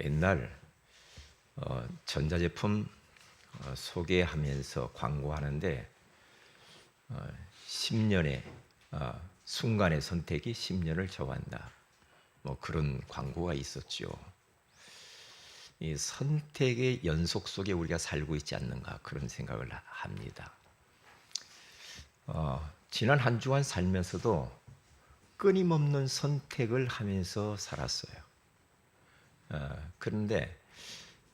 옛날 전자제품 소개하면서 광고하는데 10년의 순간의 선택이 10년을 정한다. 뭐 그런 광고가 있었죠. 이 선택의 연속 속에 우리가 살고 있지 않는가 그런 생각을 합니다. 지난 한 주간 살면서도 끊임없는 선택을 하면서 살았어요. 그런데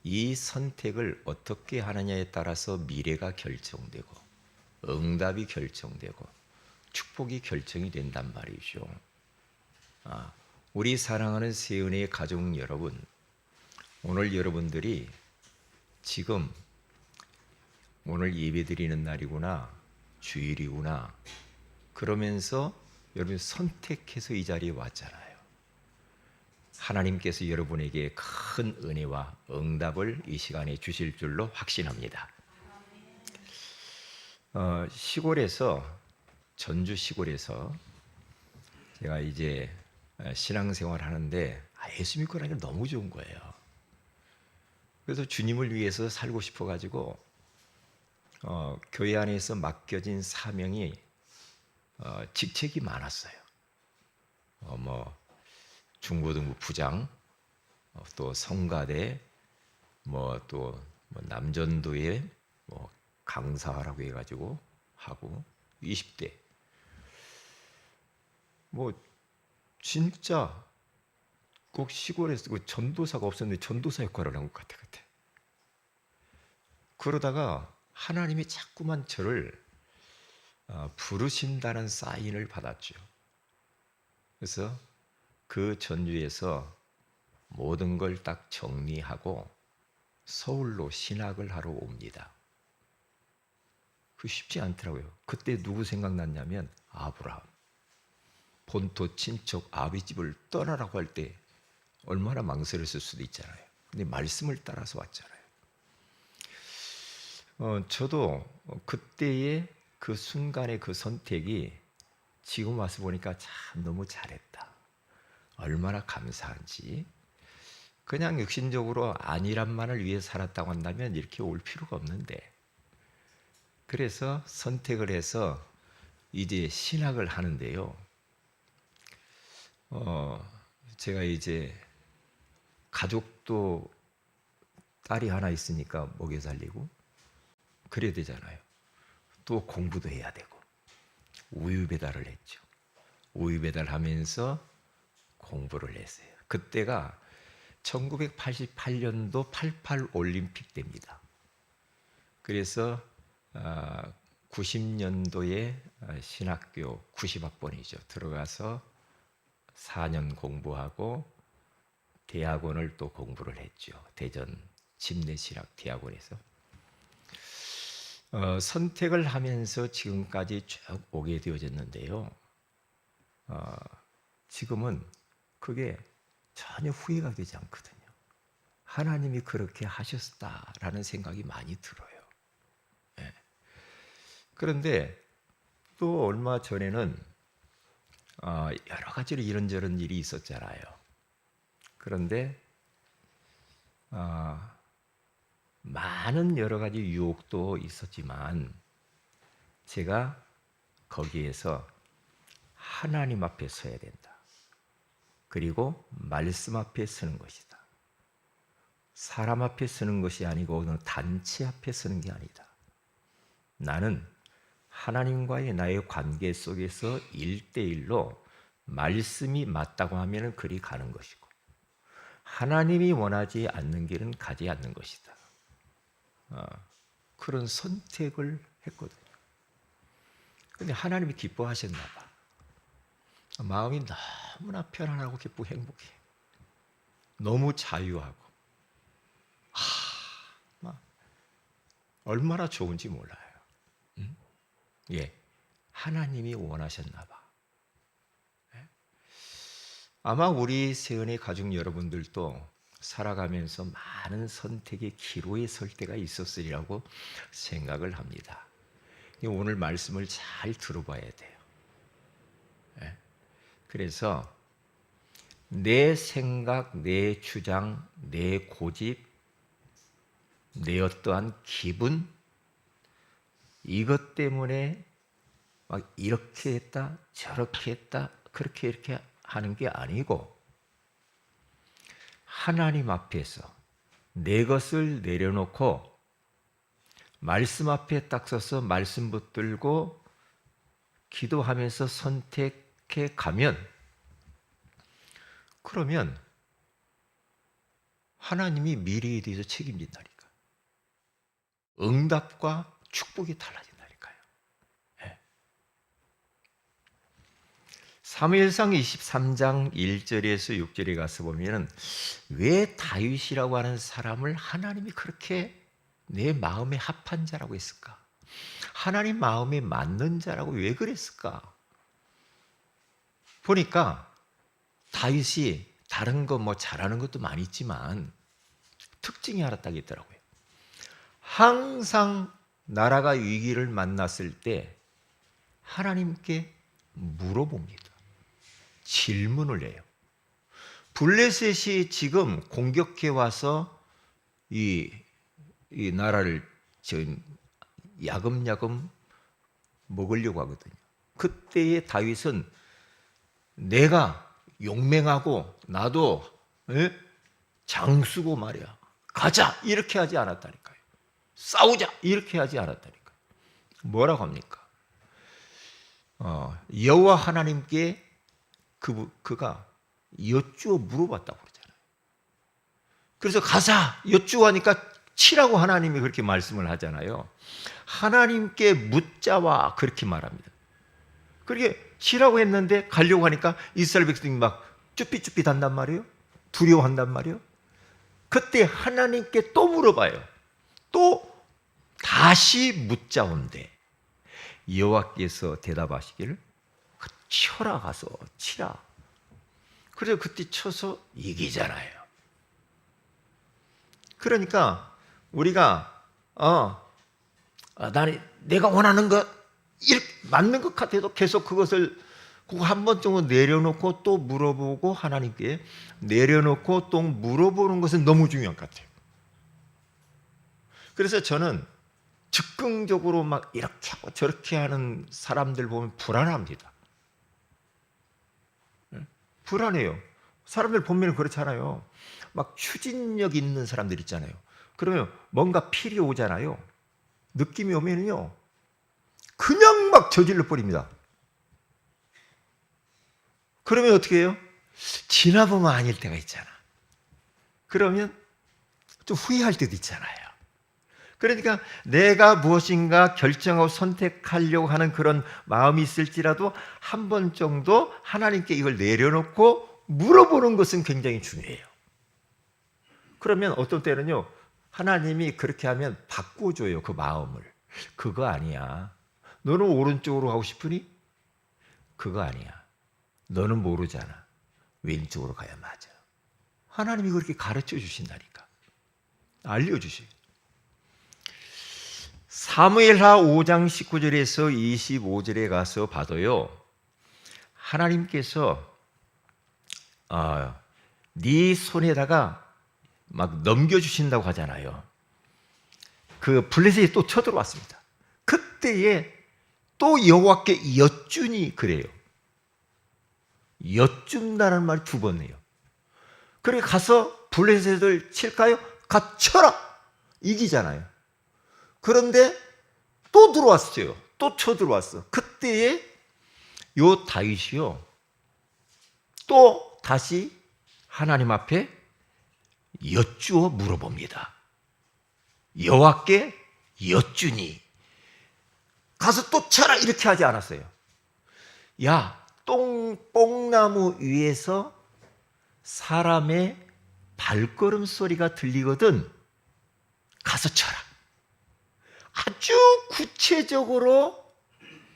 이 선택을 어떻게 하느냐에 따라서 미래가 결정되고 응답이 결정되고 축복이 결정이 된단 말이죠. 우리 사랑하는 세은의 가족 여러분, 오늘 여러분들이 지금 오늘 예배드리는 날이구나, 주일이구나 그러면서 여러분 선택해서 이 자리에 왔잖아요. 하나님께서 여러분에게 큰 은혜와 응답을 이 시간에 주실 줄로 확신합니다. 전주 시골에서 제가 이제 신앙생활 하는데 예수 믿고 나니까 너무 좋은 거예요. 그래서 주님을 위해서 살고 싶어가지고 교회 안에서 맡겨진 사명이 직책이 많았어요. 중고등부 부장, 또 성가대, 또 남전도에 강사라고 해가지고 하고 20대 진짜 꼭 시골에서 전도사가 없었는데 전도사 역할을 한 것 같아. 그러다가 하나님이 자꾸만 저를 부르신다는 사인을 받았죠. 그래서 그 전주에서 모든 걸 딱 정리하고 서울로 신학을 하러 옵니다. 그 쉽지 않더라고요. 그때 누구 생각났냐면 아브라함. 본토 친척 아비집을 떠나라고 할 때 얼마나 망설였을 수도 있잖아요. 근데 말씀을 따라서 왔잖아요. 저도 그때의 그 순간의 그 선택이 지금 와서 보니까 참 너무 잘했다. 얼마나 감사한지. 그냥 육신적으로 안일함만을 위해 살았다고 한다면 이렇게 올 필요가 없는데, 그래서 선택을 해서 이제 신학을 하는데요. 제가 이제 가족도 딸이 하나 있으니까 먹여 살리고 그래야 되잖아요. 또 공부도 해야 되고 우유 배달을 했죠. 우유 배달하면서 공부를 했어요. 그때가 1988년도 88 올림픽 때입니다. 그래서 90년도에 신학교 90학번이죠. 들어가서 4년 공부하고 대학원을 또 공부를 했죠. 대전 침례신학대학원에서. 선택을 하면서 지금까지 쭉 오게 되어졌는데요. 지금은 그게 전혀 후회가 되지 않거든요. 하나님이 그렇게 하셨다라는 생각이 많이 들어요. 네. 그런데 또 얼마 전에는 여러 가지로 이런저런 일이 있었잖아요. 그런데 많은 여러 가지 유혹도 있었지만 제가 거기에서 하나님 앞에 서야 된다. 그리고 말씀 앞에 서는 것이다. 사람 앞에 서는 것이 아니고 단체 앞에 서는 게 아니다. 나는 하나님과의 나의 관계 속에서 1대1로 말씀이 맞다고 하면 그리 가는 것이고 하나님이 원하지 않는 길은 가지 않는 것이다. 그런 선택을 했거든요. 근데 하나님이 기뻐하셨나 봐. 마음이 너무나 편안하고 기쁘고 행복해. 너무 자유하고. 얼마나 좋은지 몰라요. 예, 하나님이 원하셨나 봐. 아마 우리 세은의 가족 여러분들도 살아가면서 많은 선택의 기로에 설 때가 있었으리라고 생각을 합니다. 오늘 말씀을 잘 들어봐야 돼요. 그래서 내 생각, 내 주장, 내 고집, 내 어떠한 기분, 이것 때문에 막 이렇게 했다, 저렇게 했다, 그렇게 이렇게 하는 게 아니고 하나님 앞에서 내 것을 내려놓고 말씀 앞에 딱 서서 말씀 붙들고 기도하면서 선택해 가면, 그러면 하나님이 미래에 대해서 책임진다니까. 응답과 축복이 달라진다니까요. 네. 사무엘상 23장 1절에서 6절에 가서 보면 왜 다윗이라고 하는 사람을 하나님이 그렇게 내 마음에 합한 자라고 했을까? 하나님 마음에 맞는 자라고 왜 그랬을까? 보니까 다윗이 다른 거 뭐 잘하는 것도 많이 있지만 특징이 하나 딱 있더라고요. 항상 나라가 위기를 만났을 때 하나님께 물어봅니다. 질문을 해요. 블레셋이 지금 공격해 와서 이 나라를 지금 야금야금 먹으려고 하거든요. 그때의 다윗은 내가 용맹하고 나도 장수고 말이야, 가자 이렇게 하지 않았다니까요. 싸우자 이렇게 하지 않았다니까요. 뭐라고 합니까? 여호와 하나님께 그가 여쭈어 물어봤다고 그러잖아요. 그래서 가자 여쭈하니까 치라고 하나님이 그렇게 말씀을 하잖아요. 하나님께 묻자와 그렇게 말합니다. 그렇게 치라고 했는데 가려고 하니까 이스라엘 백성이 막 쭈삣쭈삣 한단 말이에요. 두려워한단 말이에요. 그때 하나님께 또 물어봐요. 또 다시 묻자온데 여호와께서 대답하시기를 쳐라, 가서 치라. 그래서 그때 쳐서 이기잖아요. 그러니까 우리가 내가 원하는 것 이렇게 맞는 것 같아도 계속 그것을 한 번 정도 내려놓고 또 물어보고, 하나님께 내려놓고 또 물어보는 것은 너무 중요한 것 같아요. 그래서 저는 즉흥적으로 막 이렇게 하고 저렇게 하는 사람들 보면 불안합니다. 불안해요. 사람들 보면 그렇잖아요. 막 추진력 있는 사람들 있잖아요. 그러면 뭔가 필이 오잖아요. 느낌이 오면요, 그냥 막 저질러 버립니다. 그러면 어떻게 해요? 지나보면 아닐 때가 있잖아. 그러면 좀 후회할 때도 있잖아요. 그러니까 내가 무엇인가 결정하고 선택하려고 하는 그런 마음이 있을지라도 한 번 정도 하나님께 이걸 내려놓고 물어보는 것은 굉장히 중요해요. 그러면 어떤 때는요, 하나님이 그렇게 하면 바꿔줘요, 그 마음을. 그거 아니야. 너는 오른쪽으로 가고 싶으니? 그거 아니야. 너는 모르잖아. 왼쪽으로 가야 맞아. 하나님이 그렇게 가르쳐 주신다니까. 알려주셔요. 사무엘하 5장 19절에서 25절에 가서 봐도요, 하나님께서 네 손에다가 막 넘겨주신다고 하잖아요. 그 블레셋이 또 쳐들어왔습니다. 그때에 또 여호와께 여쭈니 그래요. 여쭌다는 말이 두 번 해요. 그래 가서 블레셋을 칠까요? 가 쳐라! 이기잖아요. 그런데 또 들어왔어요. 또 쳐들어왔어. 그때에 요 다윗이요, 또 다시 하나님 앞에 여쭈어 물어봅니다. 여호와께 여쭈니 가서 또 쳐라 이렇게 하지 않았어요. 야, 뽕나무 위에서 사람의 발걸음 소리가 들리거든 가서 쳐라. 아주 구체적으로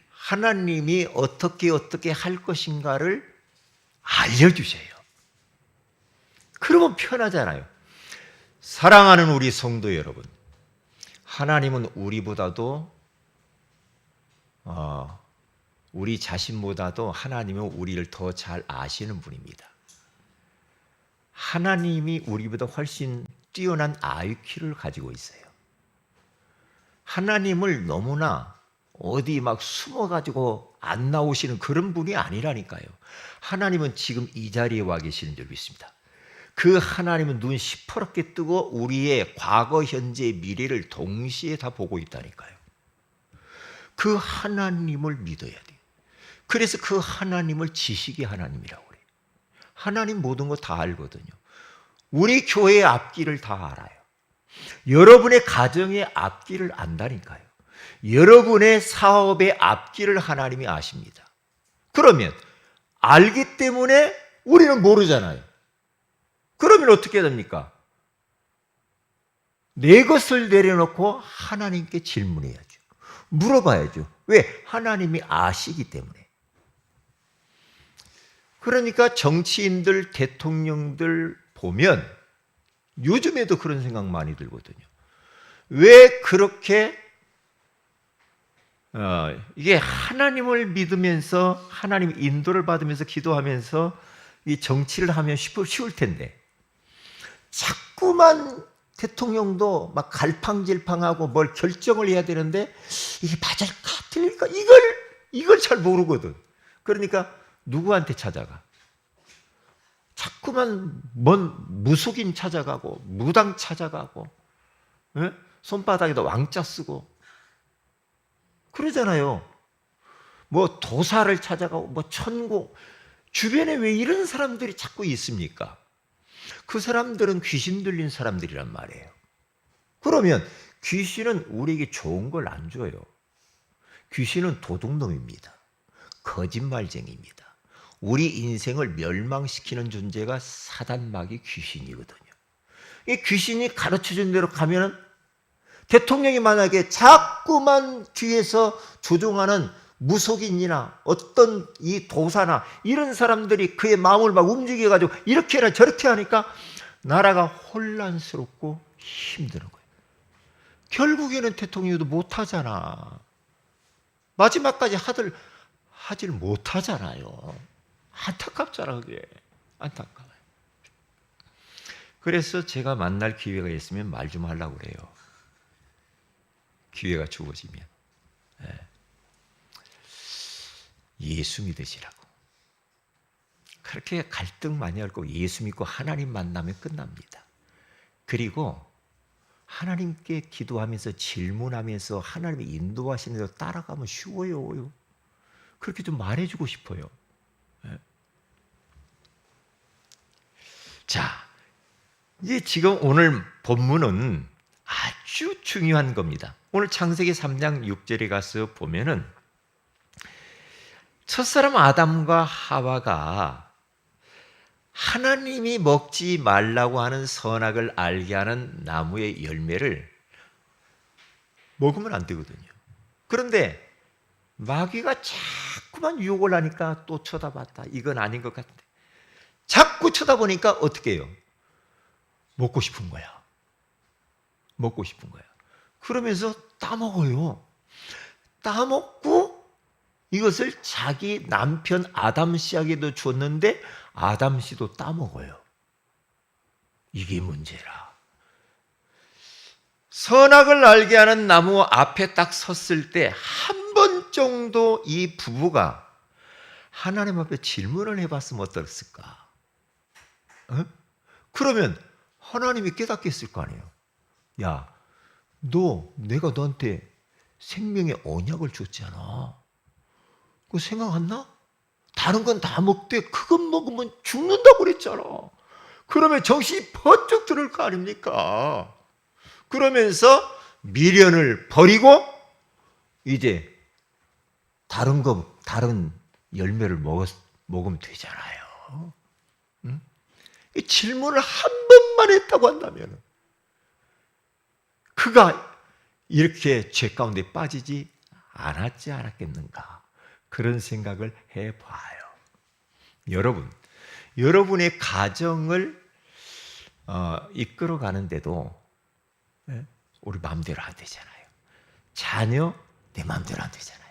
하나님이 어떻게 할 것인가를 알려주세요. 그러면 편하잖아요. 사랑하는 우리 성도 여러분, 하나님은 우리보다도 우리 자신보다도 하나님은 우리를 더 잘 아시는 분입니다. 하나님이 우리보다 훨씬 뛰어난 IQ를 가지고 있어요. 하나님을 너무나 어디 막 숨어가지고 안 나오시는 그런 분이 아니라니까요. 하나님은 지금 이 자리에 와 계시는 줄 믿습니다. 그 하나님은 눈 시퍼렇게 뜨고 우리의 과거, 현재, 미래를 동시에 다 보고 있다니까요. 그 하나님을 믿어야 돼요. 그래서 그 하나님을 지식의 하나님이라고 그래요. 하나님 모든 거 다 알거든요. 우리 교회의 앞길을 다 알아요. 여러분의 가정의 앞길을 안다니까요. 여러분의 사업의 앞길을 하나님이 아십니다. 그러면 알기 때문에 우리는 모르잖아요. 그러면 어떻게 됩니까? 내 것을 내려놓고 하나님께 질문해야죠. 물어봐야죠. 왜? 하나님이 아시기 때문에. 그러니까 정치인들, 대통령들 보면 요즘에도 그런 생각 많이 들거든요. 왜 그렇게 이게 하나님을 믿으면서 하나님 인도를 받으면서 기도하면서 이 정치를 하면 쉬울 텐데 자꾸만 대통령도 막 갈팡질팡하고 뭘 결정을 해야 되는데 이게 맞을까 틀릴까 이걸 잘 모르거든. 그러니까 누구한테 찾아가? 자꾸만 뭔 무속인 찾아가고 무당 찾아가고 손바닥에도 왕자 쓰고 그러잖아요. 뭐 도사를 찾아가고 뭐 천고 주변에 왜 이런 사람들이 자꾸 있습니까? 그 사람들은 귀신 들린 사람들이란 말이에요. 그러면 귀신은 우리에게 좋은 걸 안 줘요. 귀신은 도둑놈입니다. 거짓말쟁이입니다. 우리 인생을 멸망시키는 존재가 사단마귀 귀신이거든요. 이 귀신이 가르쳐준 대로 가면은 대통령이 만약에 자꾸만 뒤에서 조종하는 무속인이나 어떤 이 도사나 이런 사람들이 그의 마음을 막 움직여가지고 이렇게 해라 저렇게 하니까 나라가 혼란스럽고 힘드는 거예요. 결국에는 대통령도 못하잖아. 마지막까지 하질 못하잖아요. 안타깝잖아, 그게. 안타까워요. 그래서 제가 만날 기회가 있으면 말 좀 하려고 그래요. 기회가 주어지면. 예수 믿으시라고. 그렇게 갈등 많이 할 거 예수 믿고 하나님 만나면 끝납니다. 그리고 하나님께 기도하면서 질문하면서 하나님이 인도하시는 대로 따라가면 쉬워요. 그렇게 좀 말해주고 싶어요. 자, 이제 지금 오늘 본문은 아주 중요한 겁니다. 오늘 창세기 3장 6절에 가서 보면은 첫사람 아담과 하와가 하나님이 먹지 말라고 하는 선악을 알게 하는 나무의 열매를 먹으면 안 되거든요. 그런데 마귀가 자꾸만 유혹을 하니까 또 쳐다봤다. 이건 아닌 것 같은데. 자꾸 쳐다보니까 어떻게 해요? 먹고 싶은 거야. 먹고 싶은 거야. 그러면서 따먹어요. 따먹고 이것을 자기 남편 아담 씨에게도 줬는데 아담 씨도 따먹어요. 이게 문제라. 선악을 알게 하는 나무 앞에 딱 섰을 때 한 번 정도 이 부부가 하나님 앞에 질문을 해봤으면 어떻을까? 그러면 하나님이 깨닫겠을 거 아니에요. 야, 내가 너한테 생명의 언약을 줬잖아. 그거 생각 안 나? 다른 건 다 먹되 그것 먹으면 죽는다고 그랬잖아. 그러면 정신이 번쩍 들을 거 아닙니까? 그러면서 미련을 버리고 이제 다른 열매를 먹으면 되잖아요. 응? 이 질문을 한 번만 했다고 한다면 그가 이렇게 죄 가운데 빠지지 않았겠는가? 그런 생각을 해봐요. 여러분의 가정을 이끌어가는데도 우리 마음대로 안 되잖아요. 자녀 내 마음대로 안 되잖아요.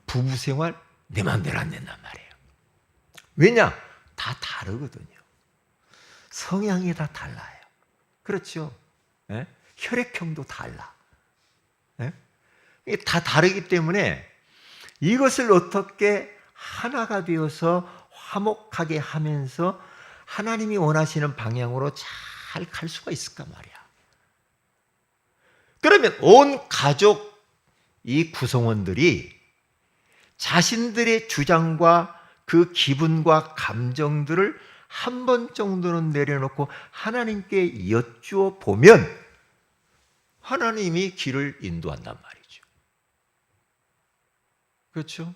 부부생활 내 마음대로 안 된단 말이에요. 왜냐? 다 다르거든요. 성향이 다 달라요. 그렇죠? 예? 혈액형도 달라. 예? 이게 다 다르기 때문에 이것을 어떻게 하나가 되어서 화목하게 하면서 하나님이 원하시는 방향으로 잘 갈 수가 있을까 말이야. 그러면 온 가족 이 구성원들이 자신들의 주장과 그 기분과 감정들을 한 번 정도는 내려놓고 하나님께 여쭈어 보면 하나님이 길을 인도한단 말이죠. 그렇죠?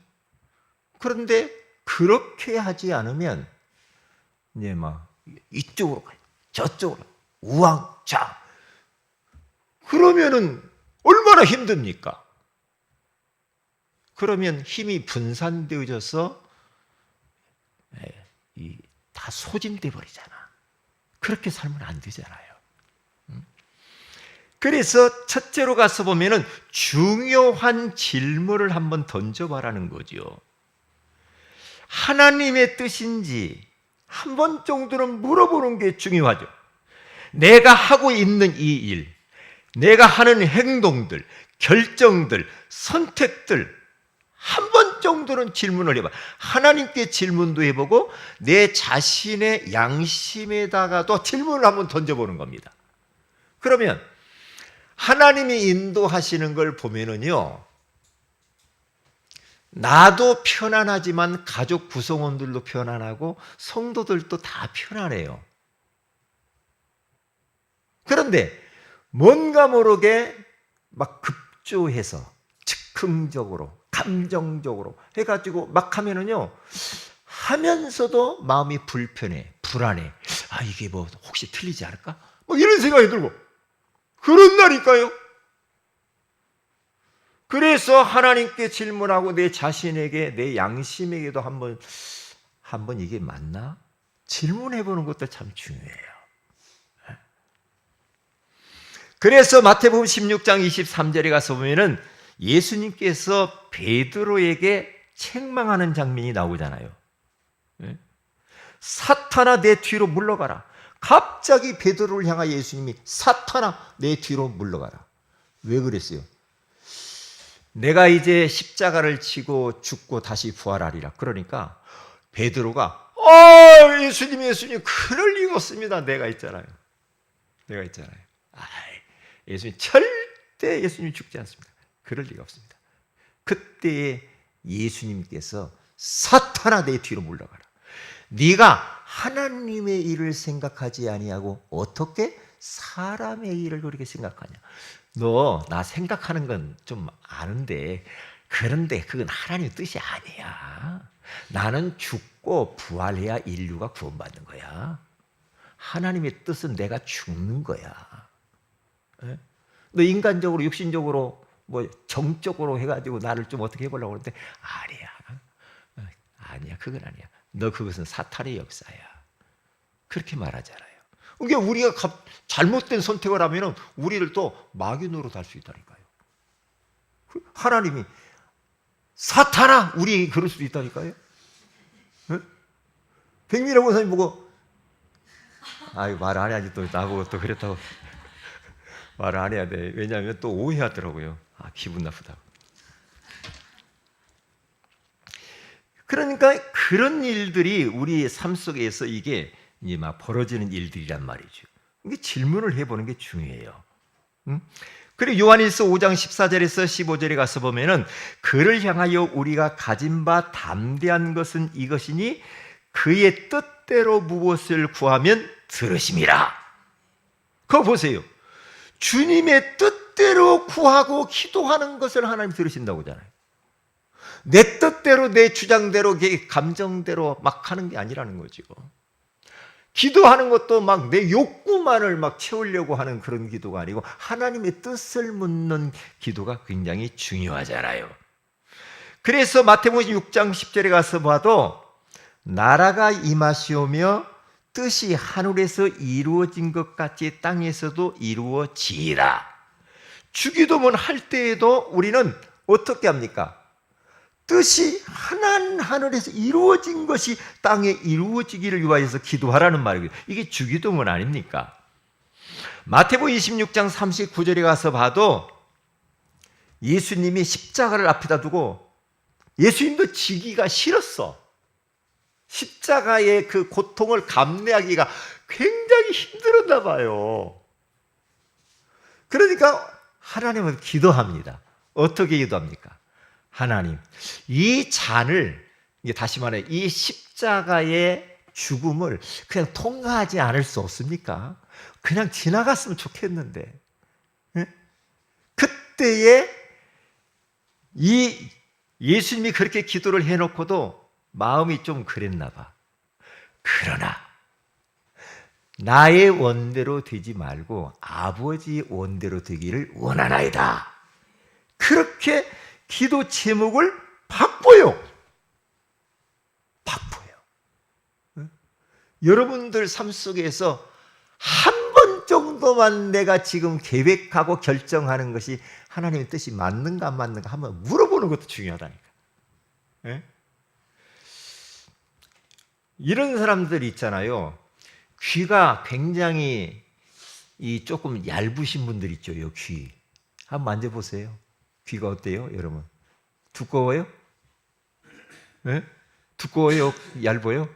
그런데 그렇게 하지 않으면 이제 막 이쪽으로 가요. 저쪽으로 우왕좌. 그러면은 얼마나 힘듭니까? 그러면 힘이 분산되어져서 다 소진돼 버리잖아. 그렇게 살면 안 되잖아요. 그래서 첫째로 가서 보면은 중요한 질문을 한번 던져봐라는 거죠. 하나님의 뜻인지 한 번 정도는 물어보는 게 중요하죠. 내가 하고 있는 이 일, 내가 하는 행동들, 결정들, 선택들 한 번 정도는 질문을 해봐. 하나님께 질문도 해보고 내 자신의 양심에다가도 질문을 한번 던져보는 겁니다. 그러면 하나님이 인도하시는 걸 보면은요, 나도 편안하지만 가족 구성원들도 편안하고 성도들도 다 편안해요. 그런데 뭔가 모르게 막 급조해서 즉흥적으로 감정적으로 해가지고 막 하면은요, 하면서도 마음이 불편해, 불안해. 아, 이게 뭐 혹시 틀리지 않을까? 뭐 이런 생각이 들고 그런다니까요. 그래서 하나님께 질문하고 내 자신에게, 내 양심에게도 한번 이게 맞나? 질문해보는 것도 참 중요해요. 그래서 마태복음 16장 23절에 가서 보면은 예수님께서 베드로에게 책망하는 장면이 나오잖아요. 사탄아 내 뒤로 물러가라. 갑자기 베드로를 향하여 예수님이 사탄아 내 뒤로 물러가라. 왜 그랬어요? 내가 이제 십자가를 지고 죽고 다시 부활하리라. 그러니까 베드로가 예수님 그럴 리가 없습니다. 내가 있잖아요. 예수님 절대 예수님 죽지 않습니다. 그럴 리가 없습니다. 그때에 예수님께서 사탄아 내 뒤로 물러가라. 네가 하나님의 일을 생각하지 아니하고 어떻게 사람의 일을 그렇게 생각하냐. 너 나 생각하는 건 좀 아는데 그런데 그건 하나님의 뜻이 아니야. 나는 죽고 부활해야 인류가 구원받는 거야. 하나님의 뜻은 내가 죽는 거야. 너 인간적으로 육신적으로 뭐 정적으로 해가지고 나를 좀 어떻게 해보려고 그러는데 아니야 그건 아니야. 너 그것은 사탄의 역사야. 그렇게 말하잖아요. 그러니까 우리가 잘못된 선택을 하면 우리를 또 마귀 노릇할 수 있다니까요. 하나님이 사탄아 우리 그럴 수도 있다니까요. 백미라 목사님 보고 말 안 해야지 또 나보고 또 그랬다고 말을 안 해야 돼. 왜냐하면 또 오해하더라고요. 기분 나쁘다고. 그러니까 그런 일들이 우리 삶 속에서 이게 이제 막 벌어지는 일들이란 말이죠. 이게 질문을 해보는 게 중요해요. 그리고 요한일서 5장 14절에서 15절에 가서 보면은 그를 향하여 우리가 가진 바 담대한 것은 이것이니 그의 뜻대로 무엇을 구하면 들으심이라. 그거 보세요. 주님의 뜻대로 구하고 기도하는 것을 하나님 들으신다고 하잖아요. 내 뜻대로 내 주장대로 감정대로 막 하는 게 아니라는 거죠. 기도하는 것도 막 내 욕구만을 막 채우려고 하는 그런 기도가 아니고 하나님의 뜻을 묻는 기도가 굉장히 중요하잖아요. 그래서 마태복음 6장 10절에 가서 봐도 나라가 임하시오며 뜻이 하늘에서 이루어진 것 같이 땅에서도 이루어지라. 주기도문 할 때에도 우리는 어떻게 합니까? 뜻이 하늘에서 이루어진 것이 땅에 이루어지기를 위하여서 기도하라는 말이에요. 이게 주기도문 아닙니까? 마태복음 26장 39절에 가서 봐도 예수님이 십자가를 앞에다 두고 예수님도 지기가 싫었어. 십자가의 그 고통을 감내하기가 굉장히 힘들었나 봐요. 그러니까 하나님은 기도합니다. 어떻게 기도합니까? 하나님, 이 잔을, 다시 말해, 이 십자가의 죽음을 그냥 통과하지 않을 수 없습니까? 그냥 지나갔으면 좋겠는데. 그때에 이 예수님이 그렇게 기도를 해놓고도 마음이 좀 그랬나 봐. 그러나 나의 원대로 되지 말고 아버지의 원대로 되기를 원하나이다. 그렇게 기도 제목을 바꿔요. 여러분들 삶 속에서 한 번 정도만 내가 지금 계획하고 결정하는 것이 하나님의 뜻이 맞는가 안 맞는가 한번 물어보는 것도 중요하다니까. 이런 사람들 있잖아요. 귀가 굉장히 조금 얇으신 분들 있죠. 요 귀 한번 만져보세요. 귀가 어때요, 여러분? 두꺼워요? 두꺼워요? 얇아요?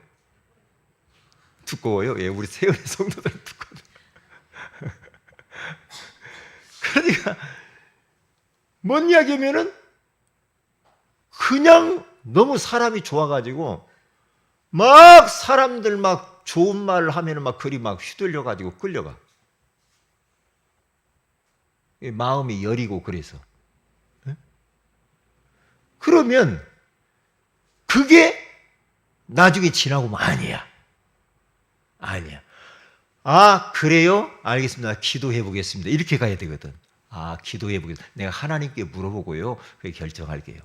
두꺼워요? 예, 우리 세연의 성도들은 두꺼워요. 그러니까 뭔 이야기냐면은 그냥 너무 사람이 좋아가지고 막 사람들 막 좋은 말을 하면은 막 그리 막 휘둘려가지고 끌려가. 마음이 여리고 그래서. 그러면 그게 나중에 지나고 뭐 아니야. 아, 그래요? 알겠습니다. 기도해 보겠습니다. 이렇게 가야 되거든. 아, 기도해 보겠습니다. 내가 하나님께 물어보고요. 그렇게 결정할게요.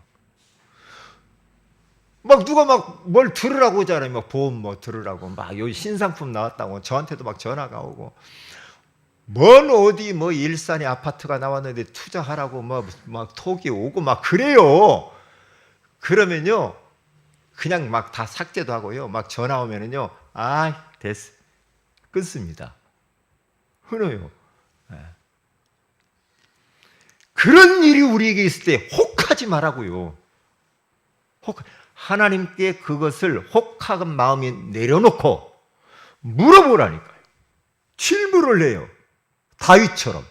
막 누가 막 뭘 들으라고 하잖아요. 막 보험 뭐 들으라고. 막 여기 신상품 나왔다고. 저한테도 막 전화가 오고. 뭔 어디 뭐 일산에 아파트가 나왔는데 투자하라고 막 톡이 오고 막 그래요. 그러면요. 그냥 막 다 삭제도 하고요. 막 전화 오면은요. 아, 됐어. 끊습니다. 끊어요. 그런 일이 우리에게 있을 때 혹하지 말라고요. 하나님께 그것을 혹한 마음에 내려놓고 물어보라니까요. 질문을 해요. 다윗처럼.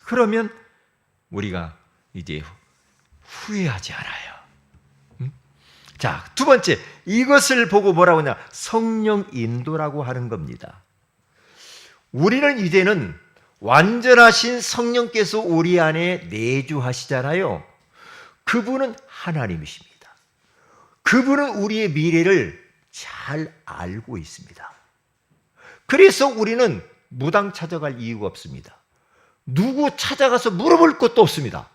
그러면 우리가 이제 후회하지 않아요. 자, 두 번째, 이것을 보고 뭐라고 하냐? 성령 인도라고 하는 겁니다. 우리는 이제는 완전하신 성령께서 우리 안에 내주하시잖아요. 그분은 하나님이십니다. 그분은 우리의 미래를 잘 알고 있습니다. 그래서 우리는 무당 찾아갈 이유가 없습니다. 누구 찾아가서 물어볼 것도 없습니다.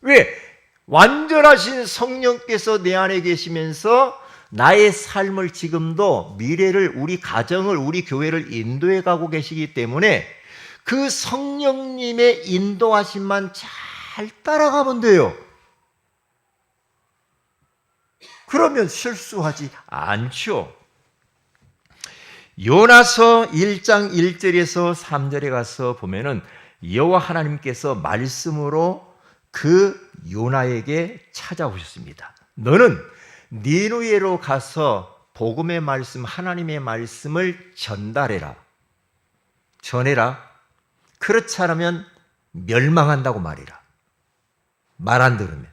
왜? 완전하신 성령께서 내 안에 계시면서 나의 삶을 지금도 미래를 우리 가정을 우리 교회를 인도해 가고 계시기 때문에 그 성령님의 인도하심만 잘 따라가면 돼요. 그러면 실수하지 않죠. 요나서 1장 1절에서 3절에 가서 보면은 여호와 하나님께서 말씀으로 그 요나에게 찾아오셨습니다. 너는 니느웨로 가서 복음의 말씀, 하나님의 말씀을 전해라. 그렇지 않으면 멸망한다고 말이라. 말 안 들으면.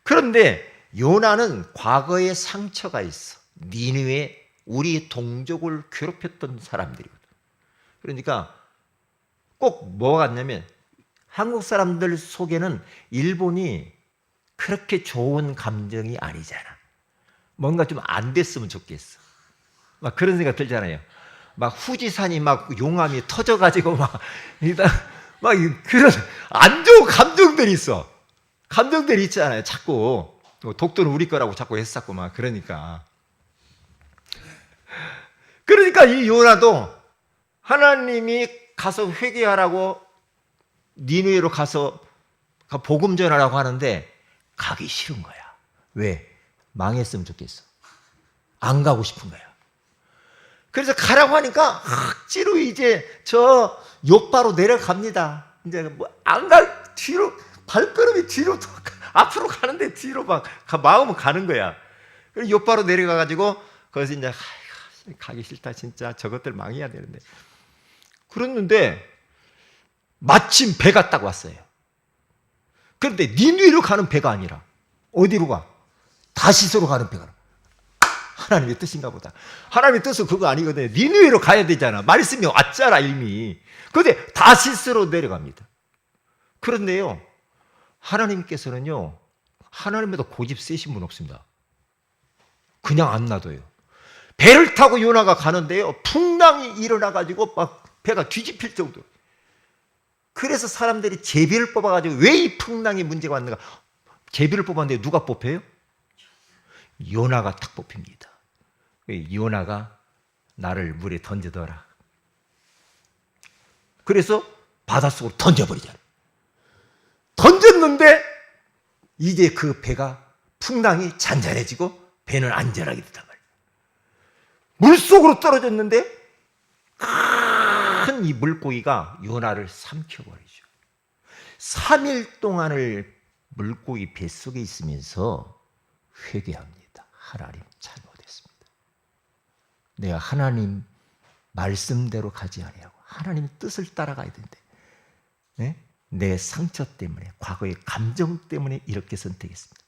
그런데 요나는 과거에 상처가 있어. 니느웨 우리 동족을 괴롭혔던 사람들이거든. 그러니까 꼭 뭐 같냐면 한국 사람들 속에는 일본이 그렇게 좋은 감정이 아니잖아. 뭔가 좀 안 됐으면 좋겠어. 막 그런 생각 들잖아요. 막 후지산이 막 용암이 터져가지고 막 그런 안 좋은 감정들이 있어. 감정들이 있잖아요. 자꾸 독도는 우리 거라고 자꾸 했었고 막 그러니까 이 요나도 하나님이 가서 회개하라고 니느웨로 가서 복음 전하라고 하는데 가기 싫은 거야. 왜? 망했으면 좋겠어. 안 가고 싶은 거야. 그래서 가라고 하니까 억지로 이제 저 요바로 내려갑니다. 이제 뭐 안 갈, 뒤로, 발걸음이 뒤로, 앞으로 가는데 뒤로 막 마음은 가는 거야. 그래서 요바로 내려가가지고 거기서 이제 가기 싫다 진짜 저것들 망해야 되는데. 그랬는데 마침 배가 딱 왔어요. 그런데 니누이로 가는 배가 아니라 어디로 가? 다시스로 가는 배가. 하나님의 뜻인가 보다. 하나님의 뜻은 그거 아니거든요. 니누이로 가야 되잖아. 말씀이 왔잖아 이미. 그런데 다시스로 내려갑니다. 그런데요, 하나님께서는요, 하나님보다 고집 세신 분 없습니다. 그냥 안 놔둬요. 배를 타고 요나가 가는데요, 풍랑이 일어나가지고 막 배가 뒤집힐 정도로. 그래서 사람들이 제비를 뽑아가지고 왜 이 풍랑이 문제가 왔는가? 제비를 뽑았는데 누가 뽑혀요? 요나가 탁 뽑힙니다. 요나가 나를 물에 던져둬라. 그래서 바닷속으로 던져버리잖아요. 던졌는데 이제 그 배가 풍랑이 잔잔해지고 배는 안전하게 됐단 말이에요. 물속으로 떨어졌는데 큰 이 물고기가 요나를 삼켜버리죠. 3일 동안을 물고기 뱃속에 있으면서 회개합니다. 하나님 잘못했습니다. 내가 하나님 말씀대로 가지 아니하고 하나님 뜻을 따라가야 되는데, 네? 내 상처 때문에, 과거의 감정 때문에 이렇게 선택했습니다.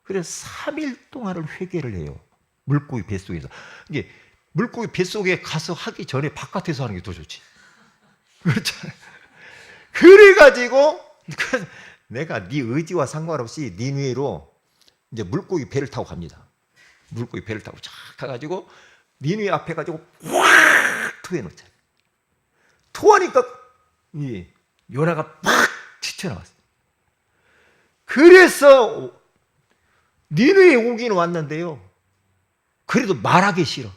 그래서 3일 동안을 회개를 해요. 물고기 뱃속에서. 이게 물고기 뱃속에 가서 하기 전에 바깥에서 하는 게 더 좋지. 그렇잖아요. 그래가지고 내가 네 의지와 상관없이 니느웨로 이제 물고기 배를 타고 갑니다. 물고기 배를 타고 쫙 가가지고 니느웨 앞에 가지고 확 토해놓잖아요. 토하니까 이 요나가 팍 튀쳐나왔어요. 그래서 니느웨에 오기는 왔는데요, 그래도 말하기 싫어.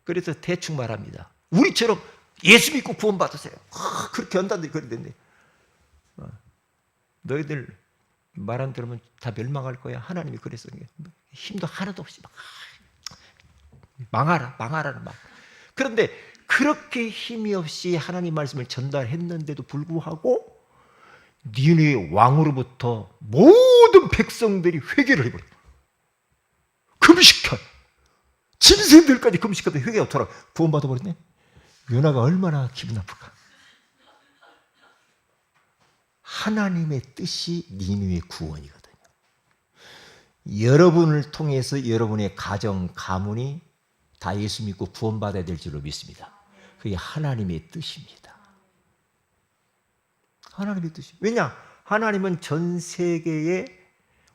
그래서 대충 말합니다. 우리처럼 예수 믿고 구원받으세요. 그렇게 한다는데 그랬는데, 너희들 말 안 들으면 다 멸망할 거야. 하나님이 그랬어요. 힘도 하나도 없이 막 망하라 막. 그런데 그렇게 힘이 없이 하나님 말씀을 전달했는데도 불구하고 니느웨 왕으로부터 모든 백성들이 회개를 해버려. 금식한 짐승들까지 금식하다 회개가 돌아 구원받아 버렸네. 요나가 얼마나 기분 나쁠까. 하나님의 뜻이 니느웨 구원이거든요. 여러분을 통해서 여러분의 가정, 가문이 다 예수 믿고 구원받아야 될 줄로 믿습니다. 그게 하나님의 뜻입니다. 하나님의 뜻이. 왜냐? 하나님은 전 세계의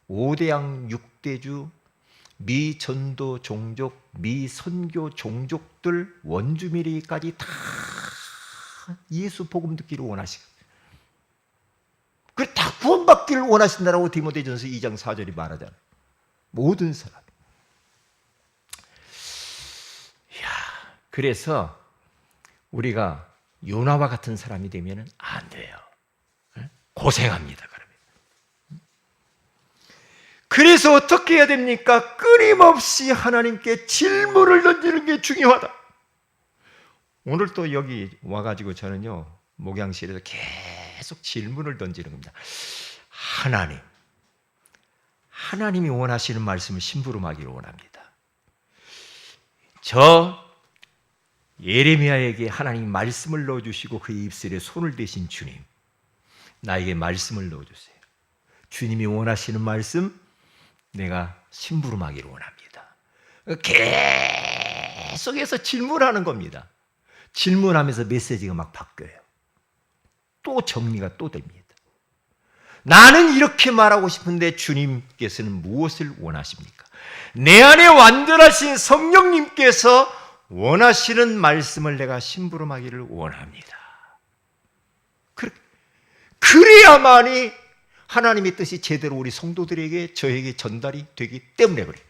5대양 6대주, 미전도 종족, 미선교 종족들, 원주민에게까지 다 예수 복음 듣기를 원하시고, 그 다 구원받기를 원하신다라고 디모데전서 2장 4절이 말하잖아요. 모든 사람. 그래서 우리가 요나와 같은 사람이 되면 안 돼요. 고생합니다. 그러면. 그래서 어떻게 해야 됩니까? 끊임없이 하나님께 질문을 던지는 게 중요하다. 오늘 또 여기 와가지고 저는요, 목양실에서 계속 질문을 던지는 겁니다. 하나님이 원하시는 말씀을 심부름하기를 원합니다. 저 예레미야에게 하나님이 말씀을 넣어주시고 그의 입술에 손을 대신 주님, 나에게 말씀을 넣어주세요. 주님이 원하시는 말씀 내가 심부름하기를 원합니다. 계속해서 질문하는 겁니다. 질문하면서 메시지가 막 바뀌어요. 또 정리가 또 됩니다. 나는 이렇게 말하고 싶은데 주님께서는 무엇을 원하십니까? 내 안에 완전하신 성령님께서 원하시는 말씀을 내가 심부름하기를 원합니다. 그래야만이 하나님의 뜻이 제대로 우리 성도들에게, 저에게 전달이 되기 때문에 그래요.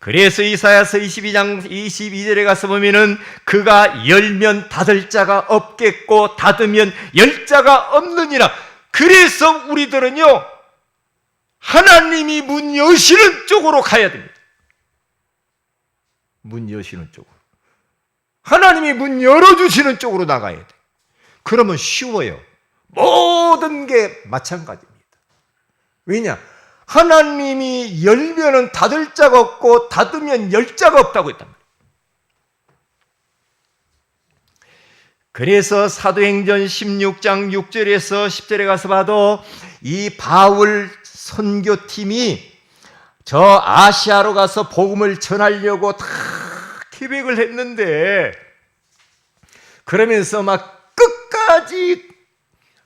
그래서 이사야서 22장 22절에 가서 보면은 그가 열면 닫을 자가 없겠고 닫으면 열 자가 없느니라. 그래서 우리들은요, 하나님이 문 여시는 쪽으로 가야 됩니다. 문 여시는 쪽으로. 하나님이 문 열어주시는 쪽으로 나가야 돼. 그러면 쉬워요. 모든 게 마찬가지입니다. 왜냐? 하나님이 열면은 닫을 자가 없고 닫으면 열 자가 없다고 했단 말이에요. 그래서 사도행전 16장 6절에서 10절에 가서 봐도 이 바울 선교팀이 저 아시아로 가서 복음을 전하려고 다 계획을 했는데, 그러면서 막 끝까지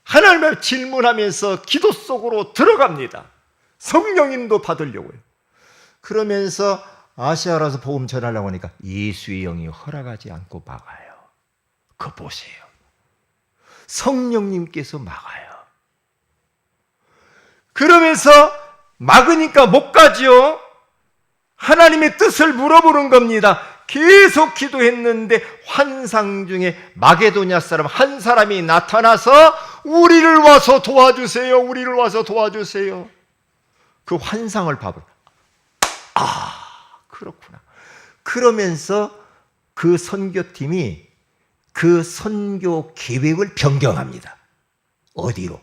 하나님을 질문하면서 기도 속으로 들어갑니다. 성령님도 받으려고요. 그러면서 아시아라서 복음 전하려고 하니까 예수의 영이 허락하지 않고 막아요. 그거 보세요. 성령님께서 막아요. 그러면서 막으니까 못 가죠. 하나님의 뜻을 물어보는 겁니다. 계속 기도했는데 환상 중에 마게도냐 사람 한 사람이 나타나서 우리를 와서 도와주세요. 우리를 와서 도와주세요. 그 환상을 봐버려. 아, 그렇구나. 그러면서 그 선교팀이 그 선교 계획을 변경합니다. 어디로?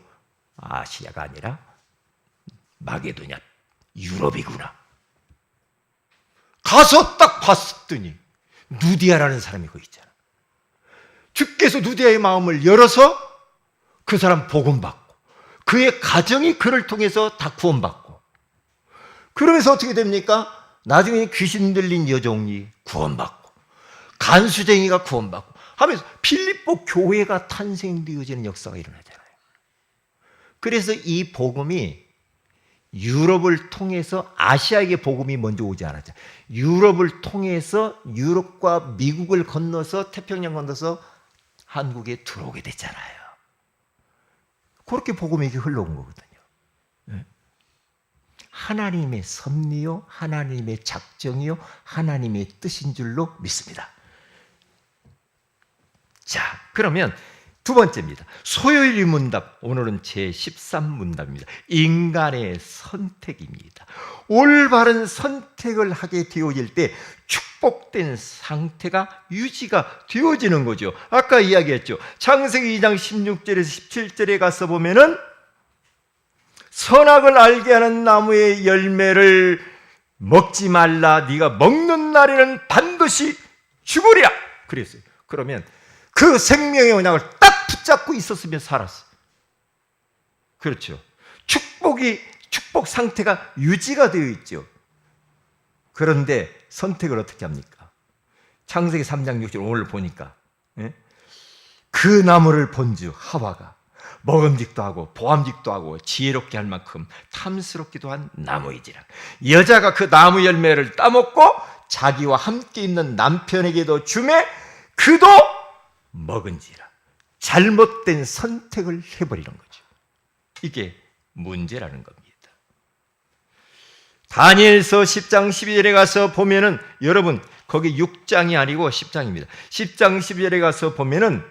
아시아가 아니라 마게도냐, 유럽이구나. 가서 딱 봤더니 누디아라는 사람이 거기 있잖아. 주께서 누디아의 마음을 열어서 그 사람 복음받고 그의 가정이 그를 통해서 다 구원받고, 그러면서 어떻게 됩니까? 나중에 귀신 들린 여종이 구원받고 간수쟁이가 구원받고 하면서 필립보 교회가 탄생되어지는 역사가 일어나잖아요. 그래서 이 복음이 유럽을 통해서 아시아에게 복음이 먼저 오지 않았죠. 유럽을 통해서 유럽과 미국을 건너서 태평양 건너서 한국에 들어오게 됐잖아요. 그렇게 복음이 흘러온 거거든요. 하나님의 섭리요, 하나님의 작정이요, 하나님의 뜻인 줄로 믿습니다. 자, 그러면 두 번째입니다. 소요일 문답. 오늘은 제13문답입니다. 인간의 선택입니다. 올바른 선택을 하게 되어질 때 축복된 상태가 유지가 되어지는 거죠. 아까 이야기했죠. 창세기 2장 16절에서 17절에 가서 보면은 선악을 알게 하는 나무의 열매를 먹지 말라. 네가 먹는 날에는 반드시 죽으리라 그랬어요. 그러면 그 생명의 언약을 딱 붙잡고 있었으면 살았어. 그렇죠. 축복 상태가 유지가 되어 있죠. 그런데 선택을 어떻게 합니까? 창세기 3장 6절 오늘 보니까 그 나무를 본즉 하와가 먹음직도 하고 보암직도 하고 지혜롭게 할 만큼 탐스럽기도 한 나무이지라. 여자가 그 나무 열매를 따먹고 자기와 함께 있는 남편에게도 주매 그도 먹은지라. 잘못된 선택을 해버리는 거죠. 이게 문제라는 겁니다. 다니엘서 10장 12절에 가서 보면은, 여러분 거기 6장이 아니고 10장입니다. 10장 12절에 가서 보면은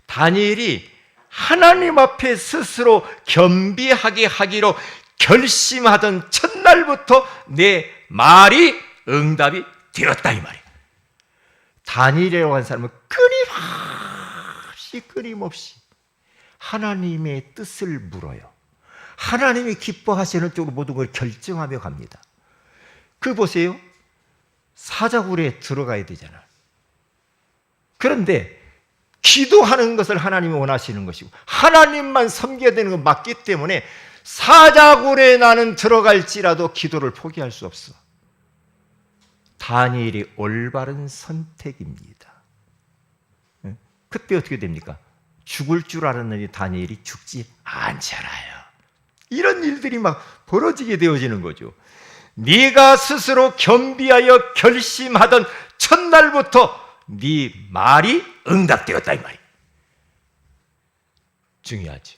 다니엘이 하나님 앞에 스스로 겸비하게 하기로 결심하던 첫날부터 내 말이 응답이 되었다 이 말이에요. 다니엘이라고 하는 사람은 끊임없이 하나님의 뜻을 물어요. 하나님이 기뻐하시는 쪽으로 모든 걸 결정하며 갑니다. 그 보세요. 사자굴에 들어가야 되잖아. 그런데 기도하는 것을 하나님이 원하시는 것이고 하나님만 섬겨야 되는 건 맞기 때문에 사자굴에 나는 들어갈지라도 기도를 포기할 수 없어. 다니엘이 올바른 선택입니다. 그때 어떻게 됩니까? 죽을 줄 알았느니 다니엘이 죽지 않잖아요. 이런 일들이 막 벌어지게 되어지는 거죠. 네가 스스로 겸비하여 결심하던 첫날부터 네 말이 응답되었다 이 말이에요. 중요하죠.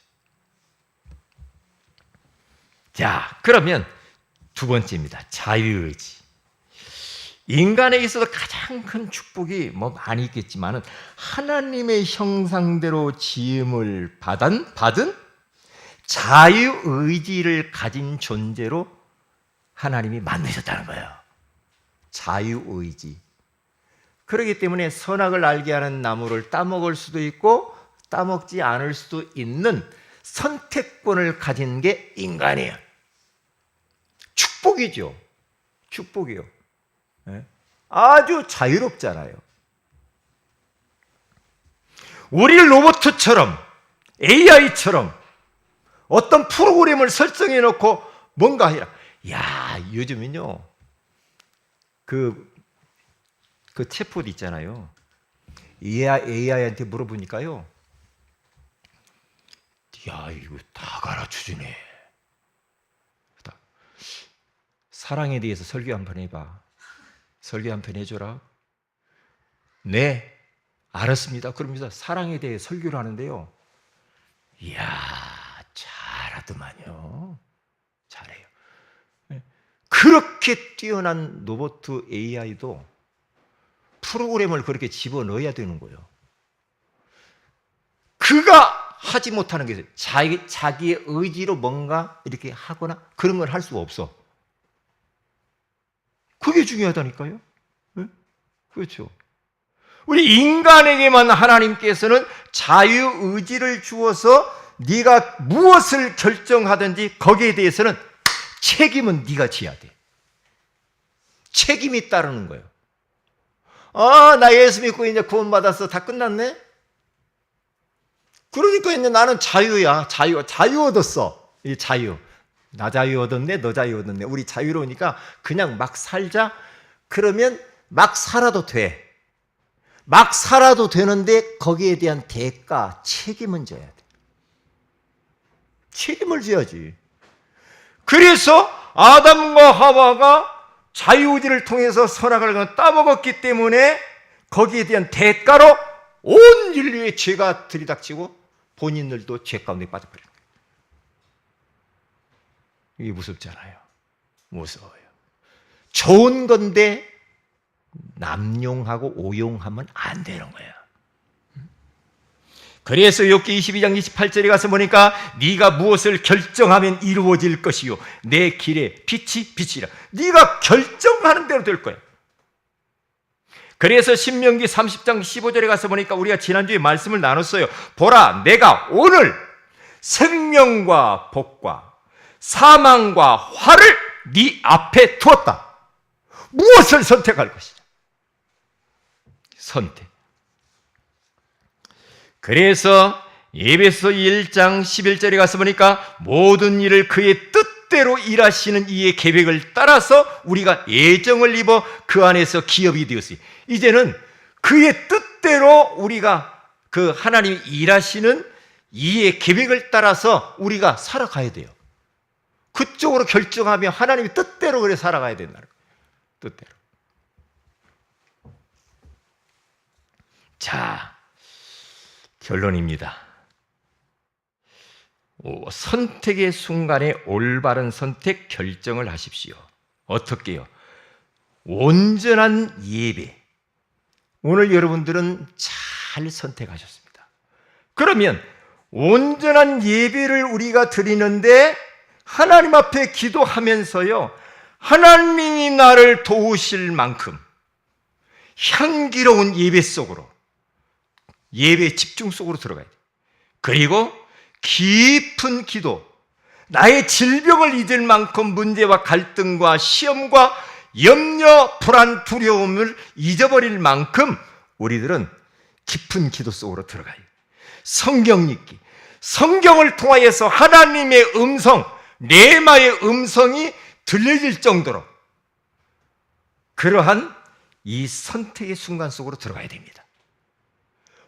자, 그러면 두 번째입니다. 자유의지. 인간에 있어서 가장 큰 축복이 뭐 많이 있겠지만은 하나님의 형상대로 지음을 받은 자유의지를 가진 존재로 하나님이 만드셨다는 거예요. 자유의지. 그렇기 때문에 선악을 알게 하는 나무를 따먹을 수도 있고 따먹지 않을 수도 있는 선택권을 가진 게 인간이에요. 축복이죠. 축복이요. 아주 자유롭잖아요. 우리를 로봇처럼 AI처럼 어떤 프로그램을 설정해 놓고 뭔가 해라. 야, 요즘은요. 그 챗봇 있잖아요. AI한테 물어보니까요. 야, 이거 다 가르쳐주네. 사랑에 대해서 설교 한번 해봐. 설교 한번 해줘라. 네, 알았습니다. 그럽니다. 사랑에 대해 설교를 하는데요. 이야, 잘하더만요. 잘해요. 그렇게 뛰어난 로봇 AI도 프로그램을 그렇게 집어넣어야 되는 거예요. 그가 하지 못하는 게 있어요. 자기의 의지로 뭔가 이렇게 하거나 그런 걸 할 수가 없어. 그게 중요하다니까요. 네? 그렇죠. 우리 인간에게만 하나님께서는 자유의지를 주어서 네가 무엇을 결정하든지 거기에 대해서는 책임은 네가 져야 돼. 책임이 따르는 거예요. 아, 나 예수 믿고 이제 구원받았어. 다 끝났네? 그러니까 이제 나는 자유야. 자유 얻었어. 이 자유. 나 자유 얻었네, 너 자유 얻었네. 우리 자유로우니까 그냥 막 살자. 그러면 막 살아도 돼. 막 살아도 되는데 거기에 대한 대가, 책임은 져야 돼. 책임을 져야지. 그래서 아담과 하와가 자유의지를 통해서 선악을 따먹었기 때문에 거기에 대한 대가로 온 인류의 죄가 들이닥치고 본인들도 죄 가운데 빠져버려요. 이게 무섭잖아요. 무서워요. 좋은 건데 남용하고 오용하면 안 되는 거야. 그래서 욥기 22장 28절에 가서 보니까 네가 무엇을 결정하면 이루어질 것이요 내 길에 빛이 빛이라. 네가 결정하는 대로 될 거야. 그래서 신명기 30장 15절에 가서 보니까 우리가 지난주에 말씀을 나눴어요. 보라, 내가 오늘 생명과 복과 사망과 화를 네 앞에 두었다. 무엇을 선택할 것이냐? 선택. 그래서 에베소 1장 11절에 가서 보니까 모든 일을 그의 뜻대로 일하시는 이의 계획을 따라서 우리가 예정을 입어 그 안에서 기업이 되었으니 이제는 그의 뜻대로 우리가 그 하나님이 일하시는 이의 계획을 따라서 우리가 살아가야 돼요. 그쪽으로 결정하면 하나님의 뜻대로 그래 살아가야 된다는 거예요. 뜻대로. 자, 결론입니다. 선택의 순간에 올바른 선택 결정을 하십시오. 어떻게요? 온전한 예배. 오늘 여러분들은 잘 선택하셨습니다. 그러면 온전한 예배를 우리가 드리는데 하나님 앞에 기도하면서요, 하나님이 나를 도우실 만큼 향기로운 예배 속으로, 예배 집중 속으로 들어가야 돼요. 그리고 깊은 기도, 나의 질병을 잊을 만큼 문제와 갈등과 시험과 염려, 불안, 두려움을 잊어버릴 만큼 우리들은 깊은 기도 속으로 들어가요. 성경 읽기, 성경을 통하여서 하나님의 음성, 레마의 음성이 들려질 정도로 그러한 이 선택의 순간 속으로 들어가야 됩니다.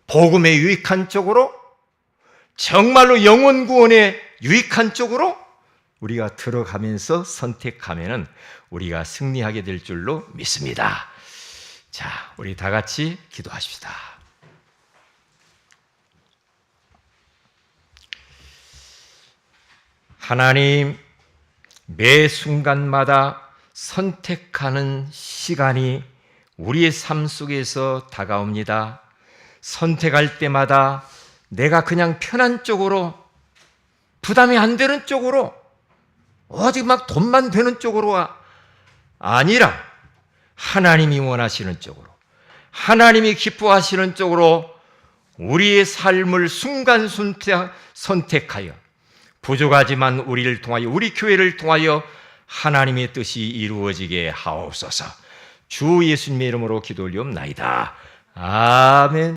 복음에 유익한 쪽으로, 정말로 영혼 구원에 유익한 쪽으로 우리가 들어가면서 선택하면은 우리가 승리하게 될 줄로 믿습니다. 자, 우리 다 같이 기도하십시다. 하나님, 매 순간마다 선택하는 시간이 우리의 삶 속에서 다가옵니다. 선택할 때마다 내가 그냥 편한 쪽으로 부담이 안 되는 쪽으로, 오직 막 돈만 되는 쪽으로가 아니라 하나님이 원하시는 쪽으로, 하나님이 기뻐하시는 쪽으로 우리의 삶을 순간순간 선택하여 부족하지만 우리를 통하여, 우리 교회를 통하여 하나님의 뜻이 이루어지게 하옵소서. 주 예수님의 이름으로 기도 올리옵나이다. 아멘.